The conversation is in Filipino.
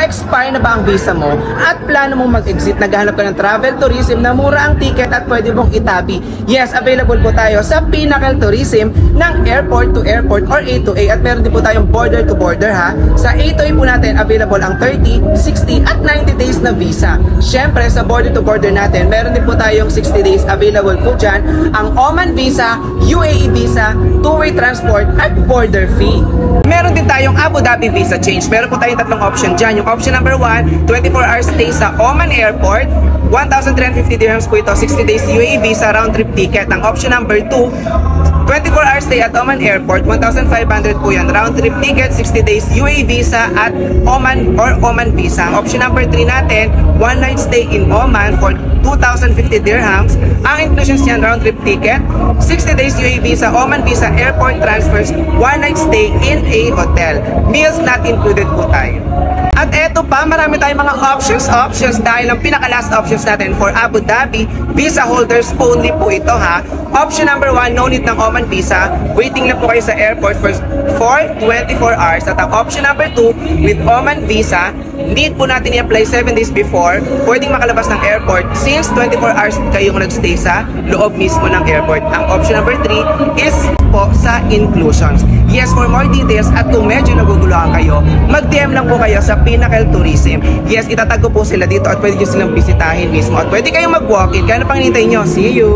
expire na ba ang visa mo at plano mong mag-exit, naghahanap ka ng travel tourism na mura ang ticket at pwede mong itabi. Yes, available po tayo sa Pinnacle Tourism ng airport to airport or A to A, at meron din po tayong border to border ha. Sa A to A po natin available ang 30, 60 at 90 days na visa. Syempre sa border to border natin meron din po tayong 60 days available po dyan, ang Oman visa, UAE visa, two-way transport at border fee. Meron din tayong Abu Dhabi visa change. Meron po tayong tatlong option dyan. Yung option number 1, 24 hours stay sa Oman Airport, 1,350 dirhams po ito, 60 days UAE visa round trip ticket. Ang option number 2, 24 hours stay at Oman Airport, 1,500 po yan, round trip ticket, 60 days UAE visa at Oman or Oman visa. Option number 3 natin, 1 night stay in Oman for 2,050 dirhams. Ang inclusions niyan, round trip ticket, 60 days UAE visa, Oman visa, airport transfers, 1 night stay in a hotel. Meals not included po tayo. At eto pa, marami tayong mga options dahil ang pinaka-last options natin for Abu Dhabi, visa holders only po ito ha. Option number 1, no need ng Oman visa. Waiting lang po kayo sa airport for 24 hours. At ang option number 2, with Oman visa, need po natin i-apply 7 days before, pwedeng makalabas ng airport since 24 hours kayong nagstay sa loob mismo ng airport. Ang option number 3 is po sa inclusions. Yes, for more details at kung medyo naguguluhan kayo, mag-DM lang po kayo sa Pinnacle Tourism. Yes, itatag ko po sila dito at pwede nyo silang bisitahin mismo at pwede kayong mag-walk-in. Kaya na pang hinintay nyo. See you!